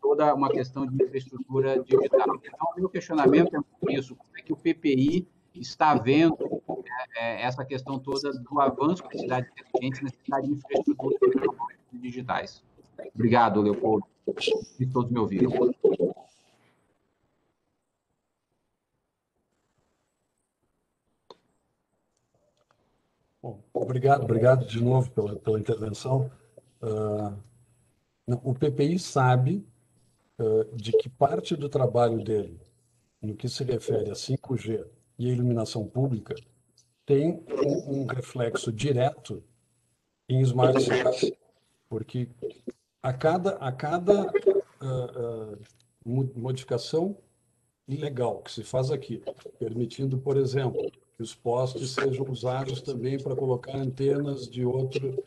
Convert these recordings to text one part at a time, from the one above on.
toda uma questão de infraestrutura digital. Então, o meu questionamento é isso: como é que o PPI está vendo essa questão toda do avanço das cidades inteligentes, necessidade de infraestrutura digitais? Obrigado, Leopoldo, e todos me ouviram. Bom, obrigado de novo pela intervenção. O PPI sabe de que parte do trabalho dele, no que se refere a 5G e a iluminação pública, tem um reflexo direto em Smart Cities, porque a cada modificação legal que se faz aqui, permitindo, por exemplo, que os postes sejam usados também para colocar antenas de outro,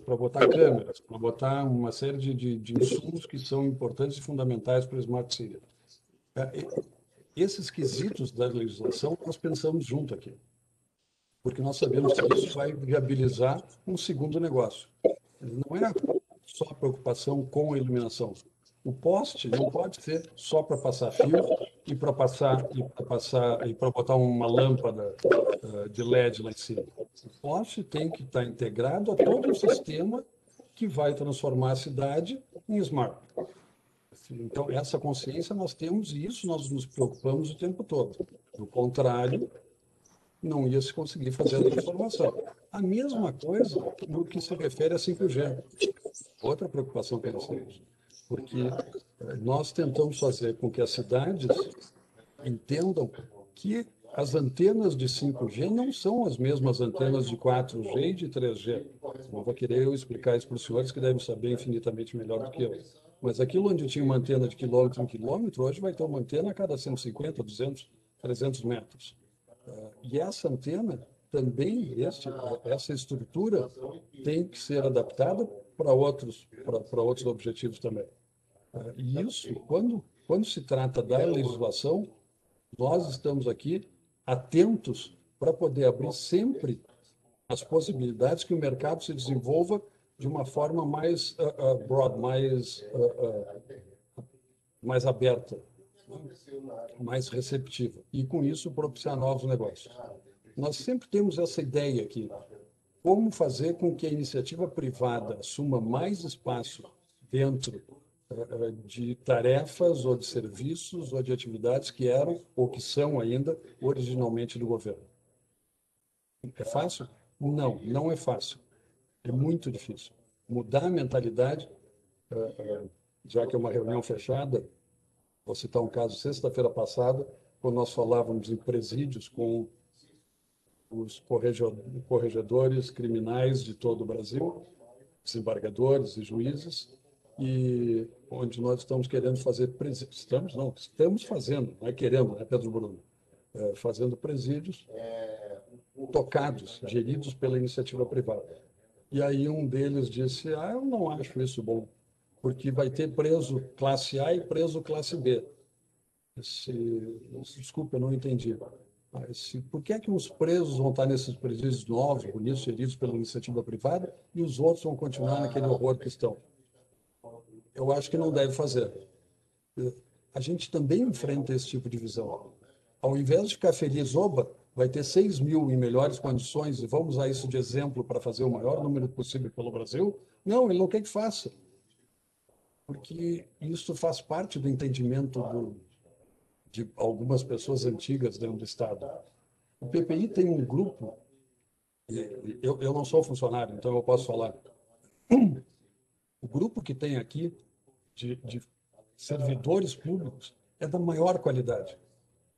para botar câmeras, para botar uma série de insumos que são importantes e fundamentais para o Smart City. Esses quesitos da legislação nós pensamos junto aqui, porque nós sabemos que isso vai viabilizar um segundo negócio. Não é só a preocupação com a iluminação. O poste não pode ser só para passar fio e para botar uma lâmpada de LED lá em cima. O poste tem que estar integrado a todo um sistema que vai transformar a cidade em smart. Então, essa consciência nós temos e isso nós nos preocupamos o tempo todo. Do contrário, não ia se conseguir fazer a transformação. A mesma coisa no que se refere a 5G. Outra preocupação que nós temos, porque nós tentamos fazer com que as cidades entendam que as antenas de 5G não são as mesmas antenas de 4G e de 3G. Não vou querer eu explicar isso para os senhores, que devem saber infinitamente melhor do que eu. Mas aquilo onde tinha uma antena de quilômetro em quilômetro, hoje vai ter uma antena a cada 150, 200, 300 metros. E essa antena também, essa estrutura tem que ser adaptada para outros objetivos também. E isso, quando se trata da legislação, nós estamos aqui atentos para poder abrir sempre as possibilidades que o mercado se desenvolva de uma forma mais broad, mais aberta, mais receptiva, e com isso propiciar novos negócios. Nós sempre temos essa ideia aqui, como fazer com que a iniciativa privada assuma mais espaço dentro de tarefas ou de serviços ou de atividades que eram ou que são ainda originalmente do governo. É fácil? Não, não é fácil. É muito difícil. Mudar a mentalidade, já que é uma reunião fechada, vou citar um caso sexta-feira passada, quando nós falávamos em presídios com os corregedores criminais de todo o Brasil, desembargadores e juízes, e onde nós estamos querendo fazer presídios. Estamos fazendo, não é querendo, né, Pedro Bruno? Fazendo presídios tocados, geridos pela iniciativa privada. E aí um deles disse, eu não acho isso bom, porque vai ter preso classe A e preso classe B. Desculpa, eu não entendi. Por que é que os presos vão estar nesses presídios novos, bonitos, geridos pela iniciativa privada, e os outros vão continuar naquele horror que estão? Eu acho que não deve fazer. A gente também enfrenta esse tipo de visão. Ao invés de ficar feliz, oba, vai ter 6 mil em melhores condições e vamos usar isso de exemplo para fazer o maior número possível pelo Brasil, não, ele não quer que faça. Porque isso faz parte do entendimento de algumas pessoas antigas dentro do Estado. O PPI tem um grupo, eu não sou funcionário, então eu posso falar. O grupo que tem aqui de servidores públicos é da maior qualidade.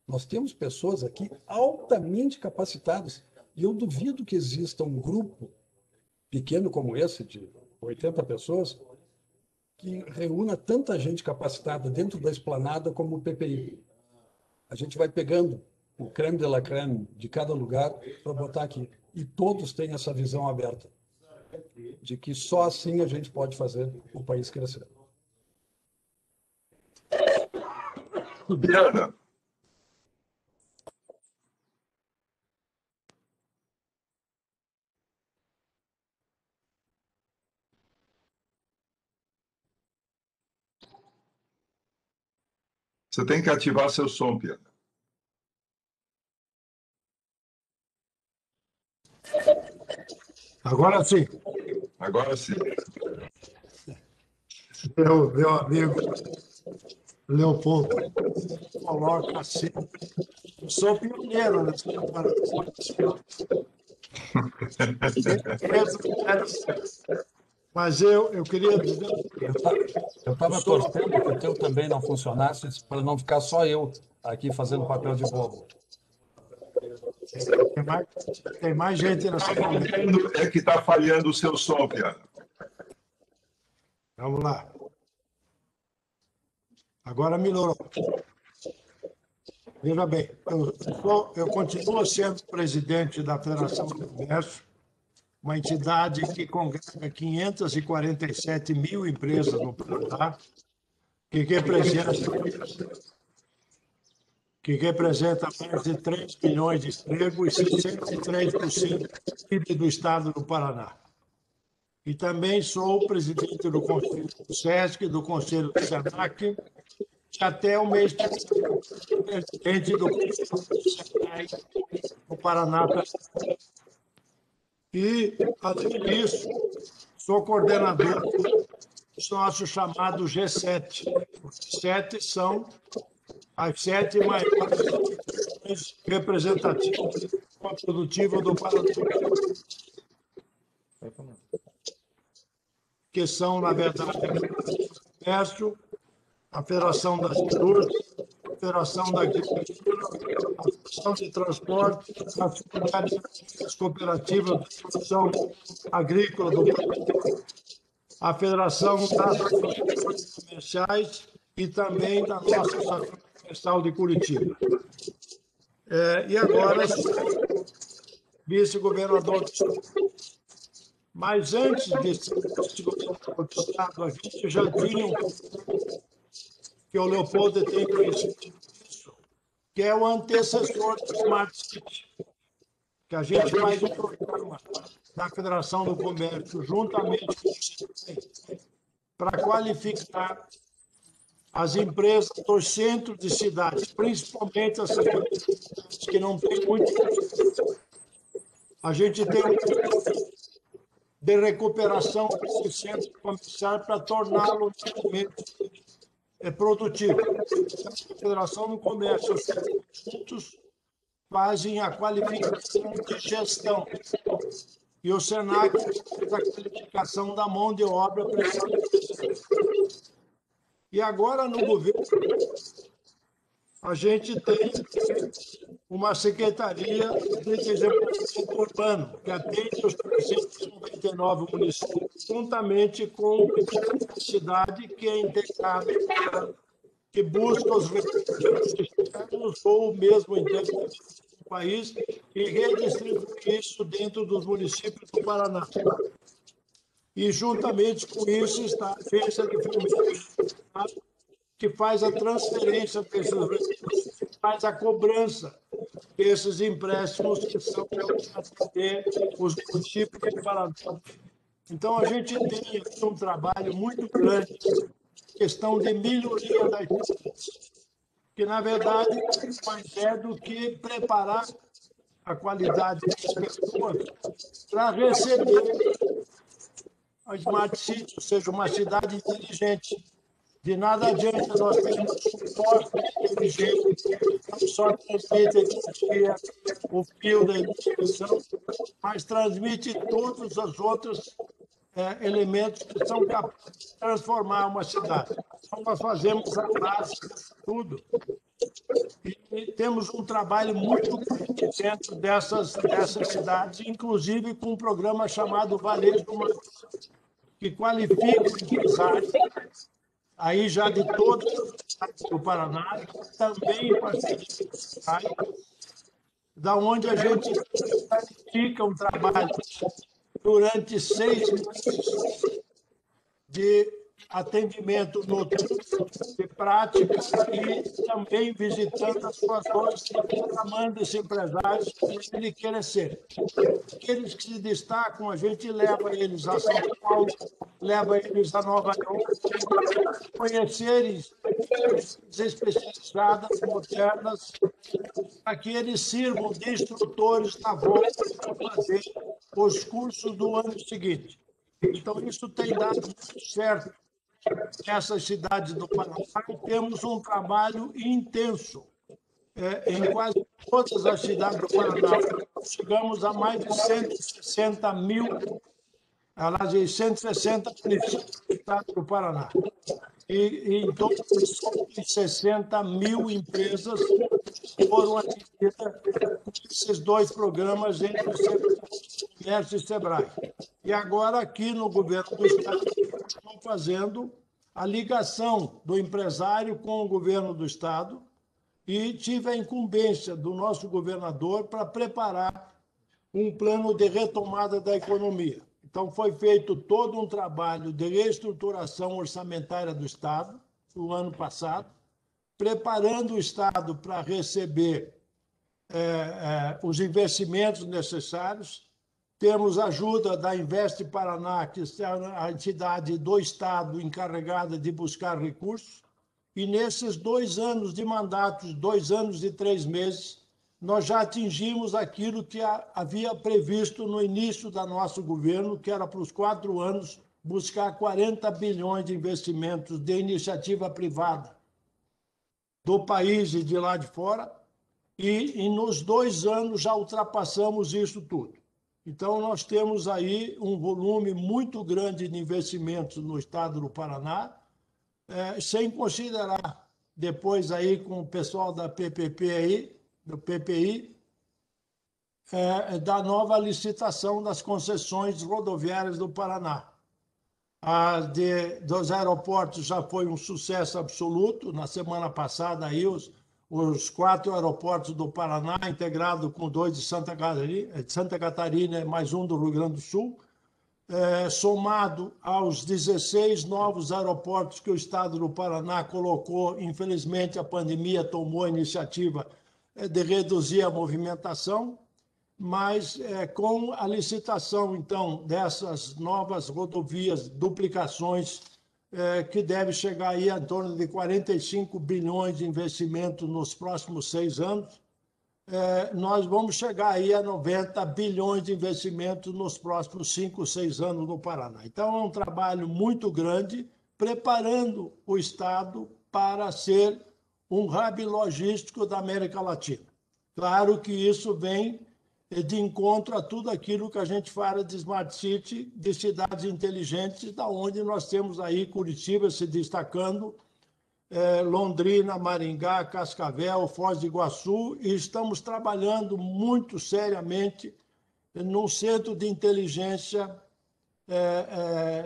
Nós temos pessoas aqui altamente capacitadas e eu duvido que exista um grupo pequeno como esse, de 80 pessoas, que reúna tanta gente capacitada dentro da esplanada como o PPI. A gente vai pegando o creme de la creme de cada lugar para botar aqui. E todos têm essa visão aberta de que só assim a gente pode fazer o país crescer. Você tem que ativar seu som, Piana. Agora sim. Agora sim. Meu amigo Leopoldo coloca assim. Eu sou pioneiro nessa comparação. Mas eu queria dizer. Eu estava torcendo que o teu também não funcionasse, para não ficar só eu aqui fazendo papel de bobo. Tem mais gente nessa conversa. É que está falhando o seu som, Piana. Vamos lá. Agora melhorou. Veja bem, eu continuo sendo presidente da Federação do Comércio, uma entidade que congrega 547 mil empresas no Paraná, que representa mais de 3 milhões de empregos e 63% do PIB do estado do Paraná. E também sou presidente do Conselho do SESC, do Conselho do SENAC, e até o mês de presidente do Conselho do SENAI do Paraná. E, além disso, sou coordenador do nosso chamado G7. Os G7 são as 7 maiores representativas produtivas do Paraná, que são, na verdade, o Comércio, a Federação das Indústrias, a Federação da Agricultura, a Federação de Transporte, as cooperativas de produção agrícola do Paraná, a Federação das Associações Comerciais e também da nossa Associação Comercial de Curitiba. E agora, vice-governador do Estado. Mas antes de ser vice-governador do Estado, a gente já tinha que o Leopoldo tem conhecido disso, que é o antecessor do Smart City, que a gente faz um programa da Federação do Comércio, juntamente com o CITEM, para qualificar as empresas dos centros de cidades, principalmente as cidades que não têm muito. A gente tem um de recuperação desse centro comercial para torná-lo realmente produtivo. A Federação do Comércio, os juntos fazem a qualificação de gestão. E o SENAC faz a qualificação da mão de obra para esse. E agora, no governo, a gente tem uma Secretaria de Desenvolvimento Urbano, que atende os 399 municípios, juntamente com a cidade que é integrada, que busca os recursos externos ou mesmo internos do país e redistribui isso dentro dos municípios do Paraná. E, juntamente com isso, está a Agência de Fomento, que faz a transferência desses recursos, que faz a cobrança desses empréstimos que são para atender os municípios do Paraná. Então, a gente tem aqui um trabalho muito grande, questão de melhoria das cidades, que, na verdade, mais é do que preparar a qualidade das pessoas para receber a Smart City, ou seja, uma cidade inteligente. De nada adianta nós termos um posto inteligente, não só transmite energia, o fio da iluminação, mas transmite todos os outros elementos que são capazes de transformar uma cidade. Então, nós fazemos a base de tudo. E temos um trabalho muito grande dentro dessas cidades, inclusive com um programa chamado Varejo Humano, que qualifica os empresários, aí já de todas as cidades do Paraná, também em parceria com o SENAI, da onde a gente qualifica um trabalho durante 6 meses de atendimento noturno, de prática, e também visitando as suas lojas, chamando esses empresários que ele quer ser. Aqueles que se destacam, a gente leva eles a São Paulo, leva eles a Nova York, conhecerem especializadas, modernas, para que eles sirvam de instrutores na volta para fazer os cursos do ano seguinte. Então, isso tem dado muito certo nessas cidades do Paraná. Temos um trabalho intenso em quase todas as cidades do Paraná. Chegamos a mais de 160 mil, aliás, 160 municípios do estado do Paraná. E em torno de 60 mil empresas foram atingidas com esses dois programas entre o Comércio e o Sebrae. E agora, aqui no governo do estado, estão fazendo a ligação do empresário com o governo do estado, e tive a incumbência do nosso governador para preparar um plano de retomada da economia. Então, foi feito todo um trabalho de reestruturação orçamentária do Estado, no ano passado, preparando o Estado para receber os investimentos necessários. Temos ajuda da Investe Paraná, que é a entidade do Estado encarregada de buscar recursos. E nesses 2 anos de mandatos, 2 anos e 3 meses, nós já atingimos aquilo que havia previsto no início do nosso governo, que era para os 4 anos buscar 40 bilhões de investimentos de iniciativa privada do país e de lá de fora, e nos 2 anos já ultrapassamos isso tudo. Então, nós temos aí um volume muito grande de investimentos no estado do Paraná, sem considerar, depois aí com o pessoal da PPP aí, do PPI, da nova licitação das concessões rodoviárias do Paraná. A dos aeroportos já foi um sucesso absoluto. Na semana passada, aí, os 4 aeroportos do Paraná, integrado com 2 de Santa Catarina e mais um do Rio Grande do Sul, somado aos 16 novos aeroportos que o estado do Paraná colocou. Infelizmente, a pandemia tomou a iniciativa de reduzir a movimentação, mas com a licitação, então, dessas novas rodovias, duplicações, que deve chegar aí a torno de 45 bilhões de investimento nos próximos 6 anos, nós vamos chegar aí a 90 bilhões de investimento nos próximos 5, 6 anos no Paraná. Então, é um trabalho muito grande, preparando o Estado para ser um hub logístico da América Latina. Claro que isso vem de encontro a tudo aquilo que a gente fala de Smart City, de cidades inteligentes, da onde nós temos aí Curitiba se destacando, Londrina, Maringá, Cascavel, Foz do Iguaçu, e estamos trabalhando muito seriamente num centro de inteligência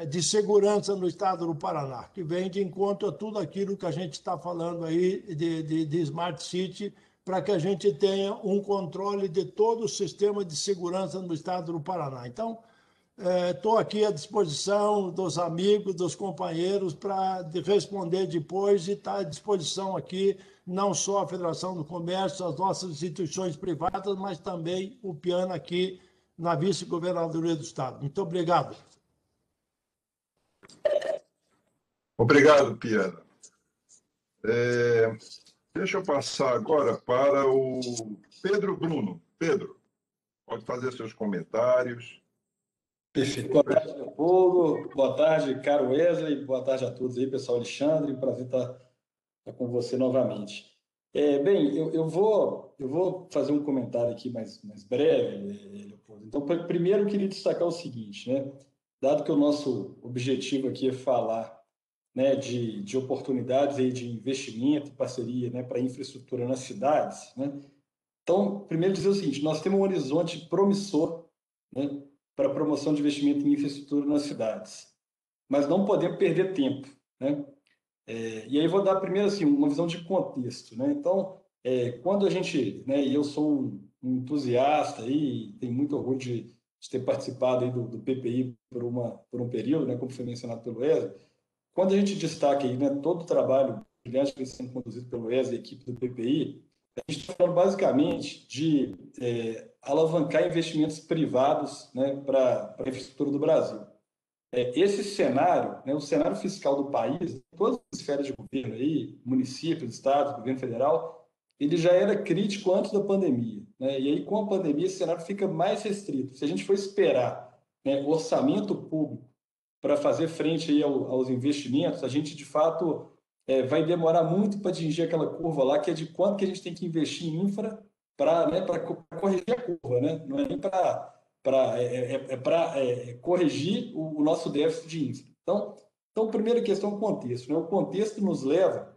de segurança no estado do Paraná, que vem de encontro a tudo aquilo que a gente está falando aí de Smart City, para que a gente tenha um controle de todo o sistema de segurança no estado do Paraná. Então, estou aqui à disposição dos amigos, dos companheiros, para responder depois, e está à disposição aqui não só a Federação do Comércio, as nossas instituições privadas, mas também o Piana aqui na Vice-Governadoria do Estado. Muito obrigado. Obrigado, Piana. Deixa eu passar agora para o Pedro Bruno. Pedro, pode fazer seus comentários. Perfeito. Boa tarde, Leopoldo. Boa tarde, caro Wesley. Boa tarde a todos aí, pessoal. Alexandre, prazer estar com você novamente. Bem, eu vou fazer um comentário aqui mais breve, Leopoldo. Então, primeiro, eu queria destacar o seguinte, né? Dado que o nosso objetivo aqui é falar, né, de oportunidades aí de investimento e parceria, né, para infraestrutura nas cidades, né? Então, primeiro dizer o seguinte, nós temos um horizonte promissor, né, para a promoção de investimento em infraestrutura nas cidades, mas não podemos perder tempo, né? E aí vou dar primeiro assim uma visão de contexto, né? Então, quando a gente, né, e eu sou um entusiasta e tenho muito orgulho de ter participado aí do PPI por um período, né, como foi mencionado pelo Wesley. Quando a gente destaca aí, né, todo o trabalho brilhante que vem sendo conduzido pelo Wesley e a equipe do PPI, a gente está falando basicamente de alavancar investimentos privados, né, para a infraestrutura do Brasil. esse cenário, né, o cenário fiscal do país, todas as esferas de governo aí, municípios, estados, governo federal, ele já era crítico antes da pandemia, né? E aí com a pandemia esse cenário fica mais restrito. Se a gente for esperar, né, o orçamento público para fazer frente aí aos investimentos, a gente de fato vai demorar muito para atingir aquela curva lá, que é de quanto que a gente tem que investir em infra para, né, corrigir a curva, né? Não é nem para corrigir o nosso déficit de infra. Então, primeira questão, o contexto, né? O contexto nos leva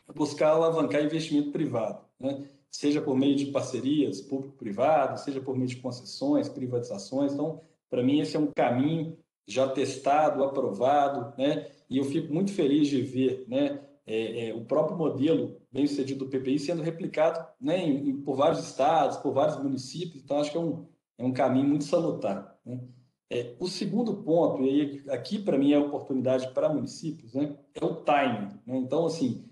a buscar alavancar investimento privado, né? Seja por meio de parcerias público-privadas, seja por meio de concessões, privatizações. Então, para mim, esse é um caminho já testado, aprovado, né? E eu fico muito feliz de ver, né, o próprio modelo bem-sucedido do PPI sendo replicado, né, por vários estados, por vários municípios. Então, acho que é um caminho muito salutar, né? O segundo ponto, e aí aqui para mim é a oportunidade para municípios, né, é o timing, né? Então, assim,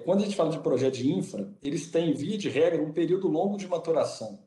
quando a gente fala de projeto de infra, eles têm, via de regra, um período longo de maturação.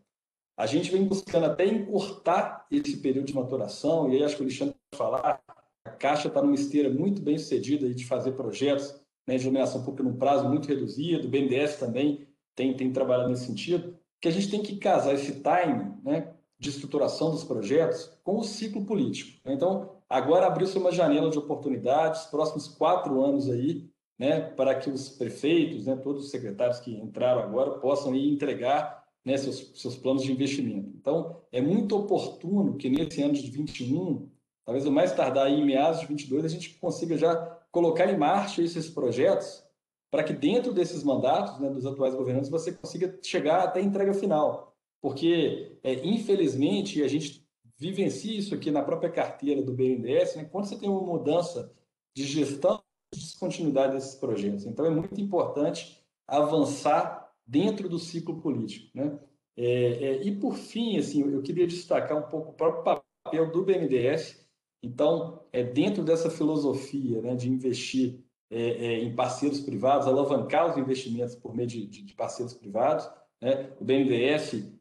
A gente vem buscando até encurtar esse período de maturação, e aí acho que o Alexandre vai falar, a Caixa está numa esteira muito bem sucedida de fazer projetos, né, de iluminação pública num prazo muito reduzido, o BNDES também tem trabalhado nesse sentido, que a gente tem que casar esse timing, né, de estruturação dos projetos com o ciclo político. Então, agora abriu-se uma janela de oportunidades, próximos 4 anos aí, né, para que os prefeitos, né, todos os secretários que entraram agora possam ir entregar, né, seus planos de investimento. Então, é muito oportuno que nesse ano de 21, talvez o mais tardar aí em meados de 22, a gente consiga já colocar em marcha esses projetos para que dentro desses mandatos, né, dos atuais governantes, você consiga chegar até a entrega final. Porque, infelizmente, a gente vivencia isso aqui na própria carteira do BNDES, né, quando você tem uma mudança de gestão, descontinuidade desses projetos. Então, é muito importante avançar dentro do ciclo político, né? E, por fim, assim, eu queria destacar um pouco o próprio papel do BNDES. Então, dentro dessa filosofia, né, de investir em parceiros privados, alavancar os investimentos por meio de parceiros privados, né? O BNDES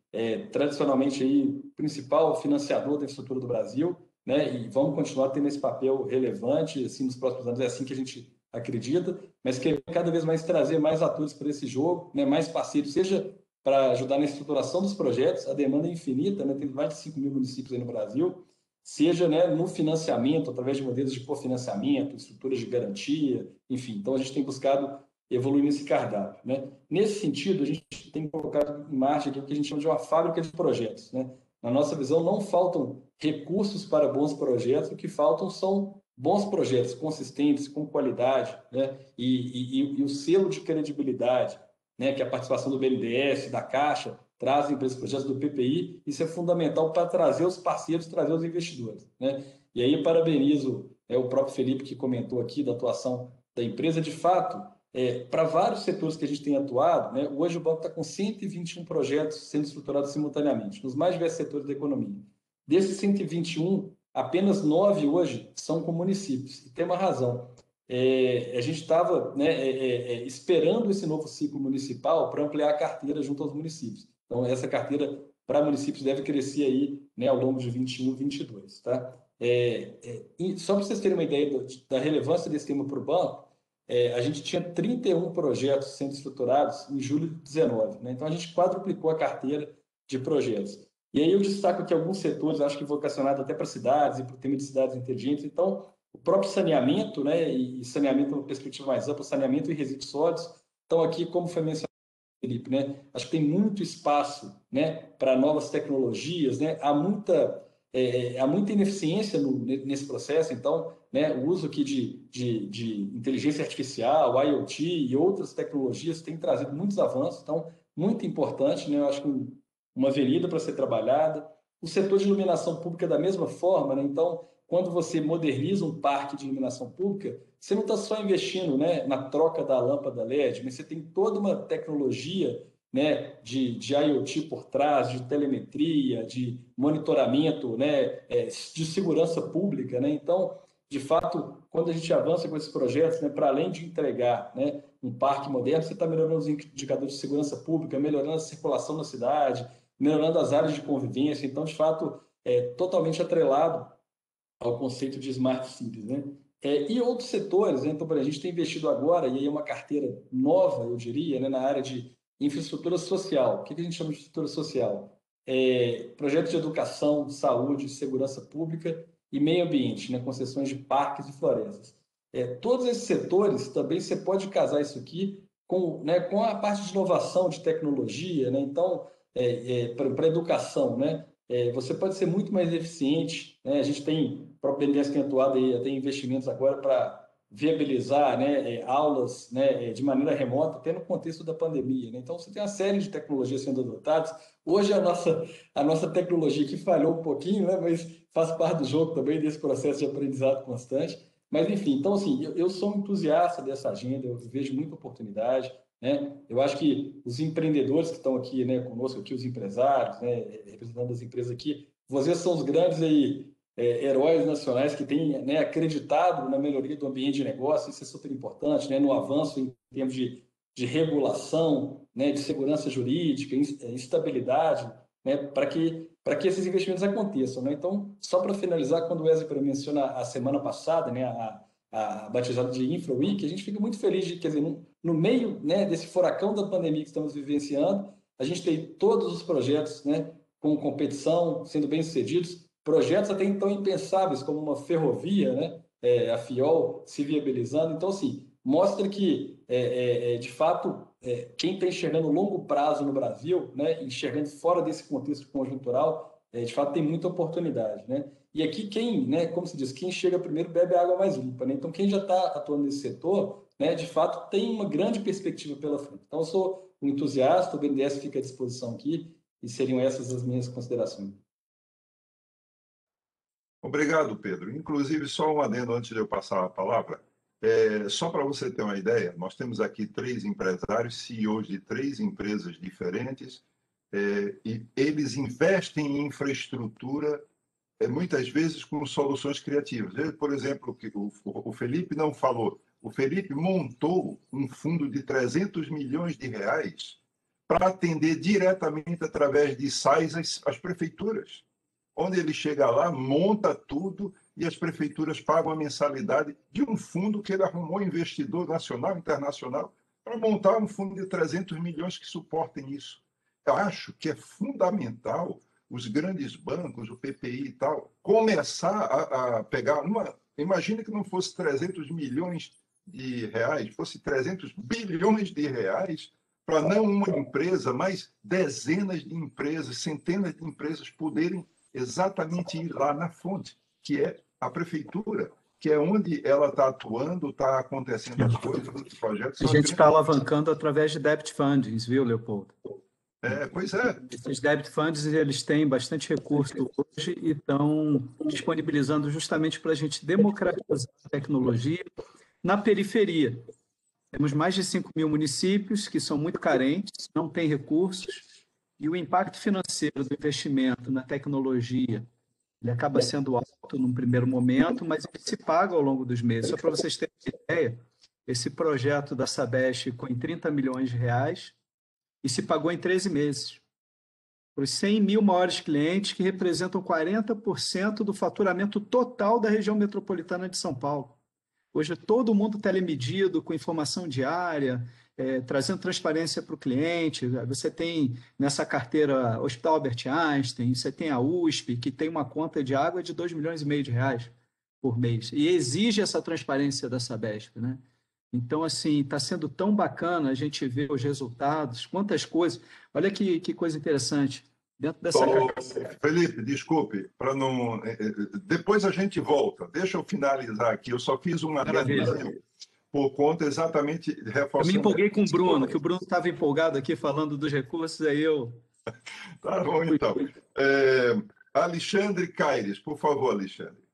tradicionalmente aí, o principal financiador da infraestrutura do Brasil, né? E vamos continuar tendo esse papel relevante assim nos próximos anos, é assim que a gente acredita, mas quer cada vez mais trazer mais atores para esse jogo, né? Mais parceiros, seja para ajudar na estruturação dos projetos, a demanda é infinita, né? Tem mais de 5 mil municípios aí no Brasil, seja, né, no financiamento, através de modelos de cofinanciamento, estruturas de garantia, enfim. Então, a gente tem buscado evoluir nesse cardápio, né? Nesse sentido, a gente tem colocado em marcha aqui o que a gente chama de uma fábrica de projetos, né? Na nossa visão, não faltam recursos para bons projetos, o que faltam são bons projetos consistentes, com qualidade, né? E o selo de credibilidade, né, que a participação do BNDES, da Caixa, trazem para esses projetos do PPI, isso é fundamental para trazer os parceiros, trazer os investidores, né? E aí parabenizo o próprio Felipe que comentou aqui da atuação da empresa. De fato, para vários setores que a gente tem atuado, né, hoje o banco está com 121 projetos sendo estruturados simultaneamente, nos mais diversos setores da economia. Desses 121, apenas 9 hoje são com municípios. E tem uma razão. A gente estava, né, esperando esse novo ciclo municipal para ampliar a carteira junto aos municípios. Então, essa carteira para municípios deve crescer aí, né, ao longo de 21 e 22. Tá? E só para vocês terem uma ideia da relevância desse tema para o banco, a gente tinha 31 projetos sendo estruturados em julho de 19. Né? Então, a gente quadruplicou a carteira de projetos. E aí eu destaco aqui alguns setores, acho que vocacionados até para cidades e para o tema de cidades inteligentes. Então, o próprio saneamento, né, e saneamento uma perspectiva mais ampla, saneamento e resíduos sólidos. Então, aqui, como foi mencionado, Felipe, né, acho que tem muito espaço, né, para novas tecnologias, né, há muita ineficiência nesse processo. Então, né, o uso aqui de inteligência artificial, IoT e outras tecnologias tem trazido muitos avanços. Então, muito importante, né, eu acho que uma avenida para ser trabalhada. O setor de iluminação pública da mesma forma, né? Então, quando você moderniza um parque de iluminação pública, você não está só investindo, né, na troca da lâmpada LED, mas você tem toda uma tecnologia, né, de IoT por trás, de telemetria, de monitoramento, né, de segurança pública, né? Então, de fato, quando a gente avança com esses projetos, né, para além de entregar, né, um parque moderno, você está melhorando os indicadores de segurança pública, melhorando a circulação na cidade, melhorando as áreas de convivência. Então, de fato, é totalmente atrelado ao conceito de Smart Cities, né? E outros setores, né? Então, a gente tem investido agora, e aí é uma carteira nova, eu diria, né, na área de infraestrutura social. O que a gente chama de infraestrutura social? Projetos de educação, saúde, segurança pública e meio ambiente, né? Concessões de parques e florestas. Todos esses setores, também você pode casar isso aqui com, né, com a parte de inovação, de tecnologia, né? Então, para a educação, né? Você pode ser muito mais eficiente, né? A gente tem, o próprio BNDES tem atuado aí, tem investimentos agora para viabilizar, né, aulas, né, de maneira remota, até no contexto da pandemia, né? Então, você tem uma série de tecnologias sendo adotadas. Hoje, a nossa tecnologia aqui falhou um pouquinho, né, mas faz parte do jogo também, desse processo de aprendizado constante. Mas, enfim, então, assim, eu sou um entusiasta dessa agenda, eu vejo muita oportunidade, né? Eu acho que os empreendedores que estão aqui, né, conosco, aqui, os empresários, né, representando as empresas aqui, vocês são os grandes aí, heróis nacionais que têm, né, acreditado na melhoria do ambiente de negócio, isso é super importante, né, no avanço em termos de regulação, né, de segurança jurídica, estabilidade, né, para que esses investimentos aconteçam, né? Então, só para finalizar, quando o Wesley menciona a semana passada, né, a batizada de Infra Week, a gente fica muito feliz de, quer dizer, no meio, né, desse furacão da pandemia que estamos vivenciando, a gente tem todos os projetos, né, com competição, sendo bem-sucedidos, projetos até então impensáveis, como uma ferrovia, né, a FIOL se viabilizando. Então, assim, mostra que, de fato, quem está enxergando longo prazo no Brasil, né, enxergando fora desse contexto conjuntural, de fato tem muita oportunidade, né? E aqui quem, né, como se diz, quem chega primeiro bebe água mais limpa, né? Então quem já está atuando nesse setor, né, de fato tem uma grande perspectiva pela frente. Então eu sou um entusiasta, o BNDES fica à disposição aqui e seriam essas as minhas considerações. Obrigado, Pedro. Inclusive, só um adendo antes de eu passar a palavra. Só para você ter uma ideia, nós temos aqui 3 empresários, CEOs de 3 empresas diferentes, e eles investem em infraestrutura, muitas vezes com soluções criativas. Por exemplo, que o Felipe não falou, o Felipe montou um fundo de 300 milhões de reais para atender diretamente através de SAIs as prefeituras, onde ele chega lá, monta tudo e as prefeituras pagam a mensalidade de um fundo que ele arrumou, investidor nacional e internacional, para montar um fundo de 300 milhões que suportem isso. Eu acho que é fundamental os grandes bancos, o PPI e tal, começar a pegar uma... Imagina que não fosse 300 milhões de reais, fosse 300 bilhões de reais, para não uma empresa, mas dezenas de empresas, centenas de empresas poderem exatamente ir lá na fonte, que é a prefeitura, que é onde ela está atuando, está acontecendo as coisas, os projetos. A gente está alavancando através de debt fundings, viu, Leopoldo? Pois é. Esses debt funds, eles têm bastante recurso hoje e estão disponibilizando justamente para a gente democratizar a tecnologia na periferia. Temos mais de 5.000 municípios que são muito carentes, não têm recursos, e o impacto financeiro do investimento na tecnologia ele acaba sendo alto num primeiro momento, mas ele se paga ao longo dos meses. Só para vocês terem uma ideia, esse projeto da Sabesp ficou em 30 milhões de reais e se pagou em 13 meses. Para os 100 mil maiores clientes, que representam 40% do faturamento total da região metropolitana de São Paulo. Hoje todo mundo telemedido, com informação diária, trazendo transparência para o cliente. Você tem nessa carteira Hospital Albert Einstein, você tem a USP, que tem uma conta de água de 2,5 milhões de reais por mês. E exige essa transparência da Sabesp, né? Então, assim, está sendo tão bacana a gente ver os resultados, quantas coisas. Olha que coisa interessante. Dentro dessa Felipe, desculpe, para não. Depois a gente volta. Deixa eu finalizar aqui. Eu só fiz uma adendo por conta exatamente reforçando. Eu me empolguei com o Bruno, que o Bruno estava empolgado aqui falando dos recursos, aí eu. Tá bom, então. Alexandre Caires, por favor, Alexandre.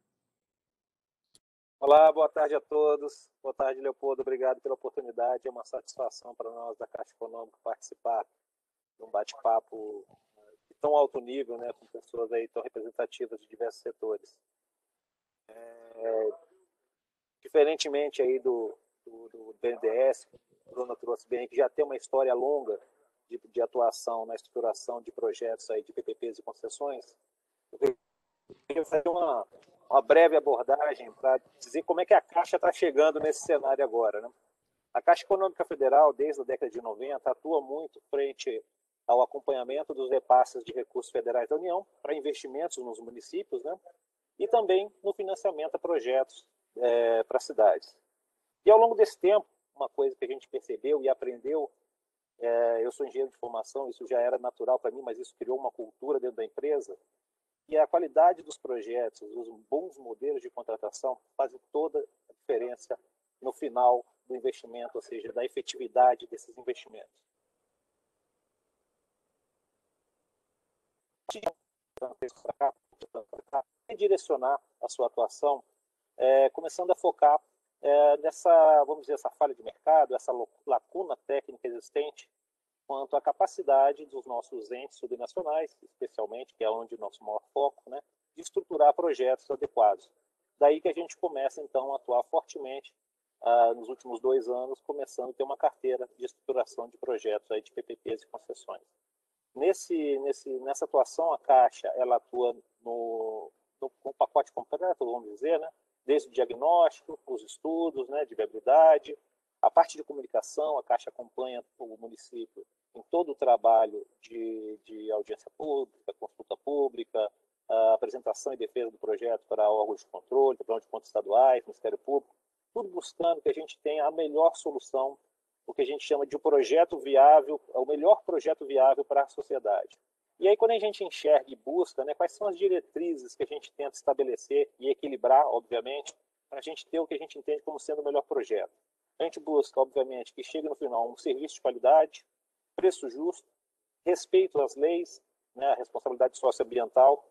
Olá, boa tarde a todos. Boa tarde, Leopoldo. Obrigado pela oportunidade. É uma satisfação para nós da Caixa Econômica participar de um bate-papo de tão alto nível, né, com pessoas aí tão representativas de diversos setores. Diferentemente aí do BNDES, o Bruno trouxe bem, que já tem uma história longa de atuação na estruturação de projetos aí de PPPs e concessões, eu queria fazer uma uma breve abordagem para dizer como é que a Caixa está chegando nesse cenário agora, né? A Caixa Econômica Federal, desde a década de 90, atua muito frente ao acompanhamento dos repasses de recursos federais da União para investimentos nos municípios, né? E também no financiamento a projetos para cidades. E ao longo desse tempo, uma coisa que a gente percebeu e aprendeu, eu sou engenheiro de formação, isso já era natural para mim, mas isso criou uma cultura dentro da empresa, e a qualidade dos projetos, os bons modelos de contratação fazem toda a diferença no final do investimento, ou seja, da efetividade desses investimentos. Direcionar a sua atuação, começando a focar nessa, vamos dizer, essa falha de mercado, essa lacuna técnica existente quanto à capacidade dos nossos entes subnacionais, especialmente, que é onde o nosso maior foco, né, de estruturar projetos adequados. Daí que a gente começa, então, a atuar fortemente nos últimos 2 anos, começando a ter uma carteira de estruturação de projetos aí de PPPs e concessões. Nessa atuação, a Caixa ela atua no pacote completo, vamos dizer, né? Desde o diagnóstico, os estudos, né, de viabilidade, a parte de comunicação. A Caixa acompanha o município em todo o trabalho de audiência pública, consulta pública, a apresentação e defesa do projeto para órgãos de controle, Tribunal de Contas Estaduais, Ministério Público, tudo buscando que a gente tenha a melhor solução, o que a gente chama de um projeto viável, o melhor projeto viável para a sociedade. E aí, quando a gente enxerga e busca, né, quais são as diretrizes que a gente tenta estabelecer e equilibrar, obviamente, para a gente ter o que a gente entende como sendo o melhor projeto. A gente busca, obviamente, que chegue no final um serviço de qualidade, preço justo, respeito às leis, né, a responsabilidade socioambiental,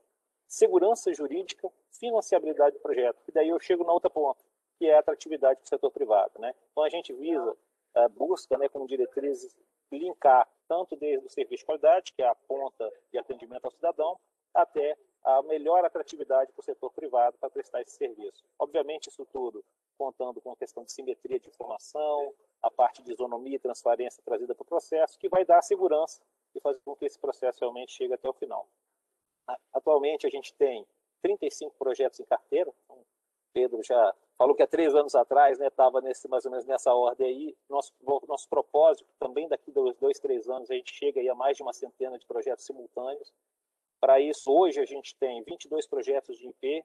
segurança jurídica, financiabilidade do projeto. E daí eu chego na outra ponta, que é a atratividade do setor privado, né? Então a gente visa, busca, né, como diretrizes, linkar tanto desde o serviço de qualidade, que é a ponta de atendimento ao cidadão, até a melhor atratividade para o setor privado para prestar esse serviço. Obviamente, isso tudo contando com a questão de simetria de informação, a parte de isonomia e transparência trazida para o processo, que vai dar segurança e fazer com que esse processo realmente chegue até o final. Atualmente, a gente tem 35 projetos em carteira. O Pedro já falou que há 3 anos atrás estava mais ou menos nessa ordem aí. Nosso propósito, também daqui a 2, 3 anos, a gente chega aí a mais de uma centena de projetos simultâneos. Para isso, hoje a gente tem 22 projetos de IP,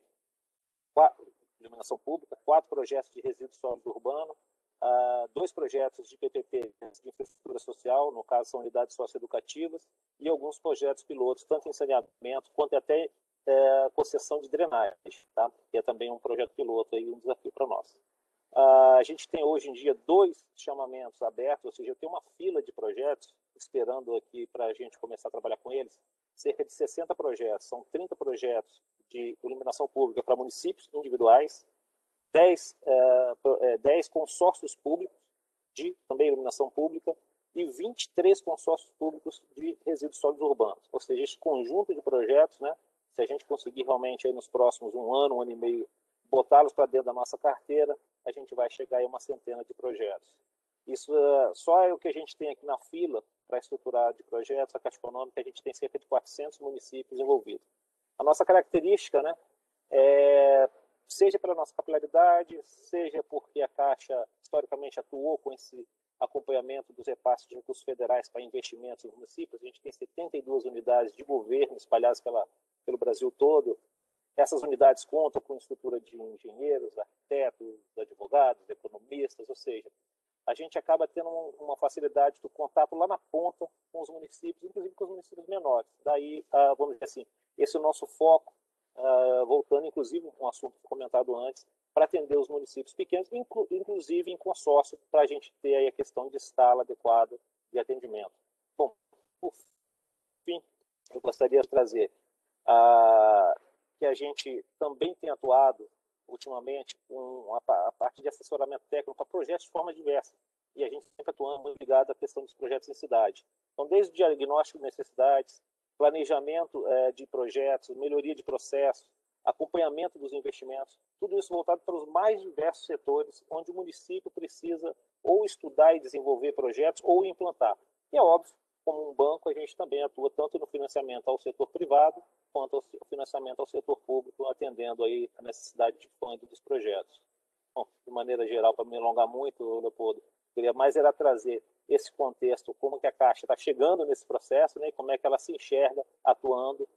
4 de iluminação pública, 4 projetos de resíduos sólidos urbanos, 2 projetos de PPP de infraestrutura social, no caso são unidades socioeducativas, e alguns projetos pilotos, tanto em saneamento quanto até concessão de drenagem, tá? Que é também um projeto piloto e um desafio para nós. A gente tem hoje em dia 2 chamamentos abertos, ou seja, eu tenho uma fila de projetos esperando aqui para a gente começar a trabalhar com eles, cerca de 60 projetos, são 30 projetos de iluminação pública para municípios individuais, 10 consórcios públicos de também iluminação pública e 23 consórcios públicos de resíduos sólidos urbanos. Ou seja, esse conjunto de projetos, né, se a gente conseguir realmente aí nos próximos 1 ano, 1 ano e meio, botá-los para dentro da nossa carteira, a gente vai chegar a uma centena de projetos. Isso só é o que a gente tem aqui na fila para estruturar de projetos. A Caixa Econômica, a gente tem cerca de 400 municípios envolvidos. A nossa característica, né, seja pela nossa capilaridade, seja porque a Caixa historicamente atuou com esse acompanhamento dos repasses de recursos federais para investimentos nos municípios. A gente tem 72 unidades de governo espalhadas pelo Brasil todo. Essas unidades contam com estrutura de engenheiros, arquitetos, advogados, economistas, ou seja, a gente acaba tendo uma facilidade do contato lá na ponta com os municípios, inclusive com os municípios menores. Daí, vamos dizer assim, esse é o nosso foco, voltando, inclusive, um assunto comentado antes, para atender os municípios pequenos, inclusive em consórcio, para a gente ter aí a questão de escala adequada de atendimento. Bom, por fim, eu gostaria de trazer que a gente também tem atuado ultimamente com a parte de assessoramento técnico para projetos de forma diversa. E a gente sempre atuando muito ligado à questão dos projetos em cidade. Então, desde o diagnóstico de necessidades, planejamento de projetos, melhoria de processos, acompanhamento dos investimentos, tudo isso voltado para os mais diversos setores onde o município precisa ou estudar e desenvolver projetos ou implantar. E é óbvio, como um banco, a gente também atua tanto no financiamento ao setor privado quanto ao financiamento ao setor público, atendendo aí a necessidade de fundo dos projetos. Bom, de maneira geral, para me alongar muito, Leopoldo, queria mais era trazer esse contexto, como que a Caixa está chegando nesse processo, né, e como é que ela se enxerga atuando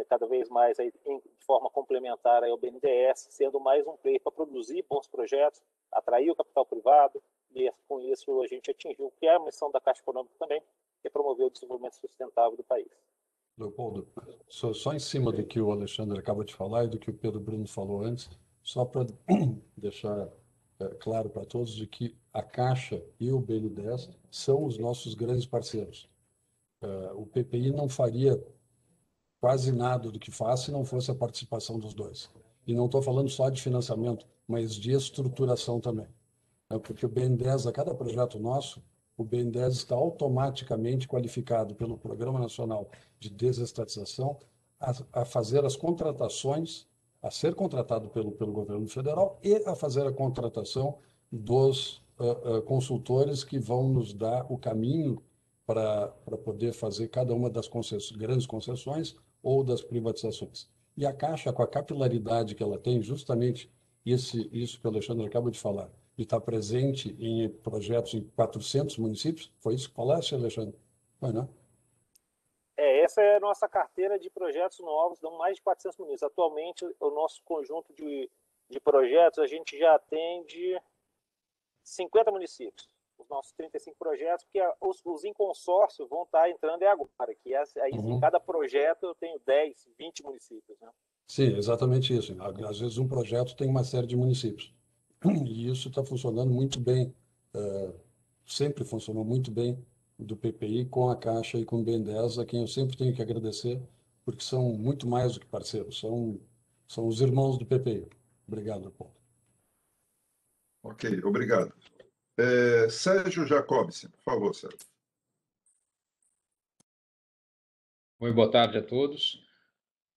cada vez mais aí, de forma complementar aí ao BNDES, sendo mais um player para produzir bons projetos, atrair o capital privado, e com isso a gente atingiu o que é a missão da Caixa Econômica também, que é promover o desenvolvimento sustentável do país. Leopoldo, só em cima do que o Alexandre acaba de falar e do que o Pedro Bruno falou antes, só para deixar claro para todos de que a Caixa e o BNDES são os nossos grandes parceiros. O PPI não faria quase nada do que faz se não fosse a participação dos dois. E não estou falando só de financiamento, mas de estruturação também. Porque o BNDES, a cada projeto nosso, o BNDES está automaticamente qualificado pelo Programa Nacional de Desestatização a fazer as contratações, a ser contratado pelo governo federal e a fazer a contratação dos consultores que vão nos dar o caminho para poder fazer cada uma das grandes concessões ou das privatizações. E a Caixa, com a capilaridade que ela tem, justamente isso que o Alexandre acaba de falar, de estar presente em projetos em 400 municípios, foi isso que falaste, Alexandre? Foi, não? Essa é a nossa carteira de projetos novos, dão mais de 400 municípios. Atualmente, o nosso conjunto de projetos, a gente já atende 50 municípios. Os nossos 35 projetos, porque os em consórcio vão estar entrando agora, que aí em cada projeto eu tenho 10, 20 municípios. Né? Sim, exatamente isso. Às vezes um projeto tem uma série de municípios. E isso está funcionando muito bem, sempre funcionou muito bem do PPI com a Caixa e com o BNDES, a quem eu sempre tenho que agradecer, porque são muito mais do que parceiros, são os irmãos do PPI. Obrigado, Paulo. Ok, obrigado. Sérgio Jacobson, por favor, Sérgio. Oi, boa tarde a todos.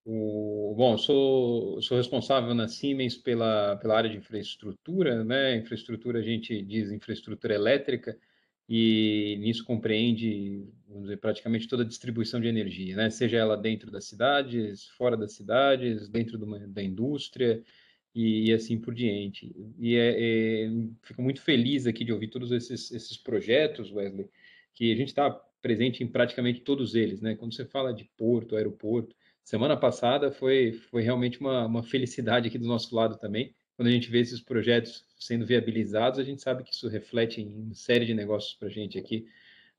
Bom, sou responsável na Siemens pela área de infraestrutura, né? Infraestrutura, a gente diz infraestrutura elétrica, e nisso compreende, vamos dizer, praticamente toda a distribuição de energia, né? Seja ela dentro das cidades, fora das cidades, dentro da indústria e assim por diante. Fico muito feliz aqui de ouvir todos esses projetos, Wesley, que a gente está presente em praticamente todos eles, né? Quando você fala de porto, aeroporto, semana passada foi realmente uma felicidade aqui do nosso lado também. Quando a gente vê esses projetos sendo viabilizados, a gente sabe que isso reflete em uma série de negócios para a gente aqui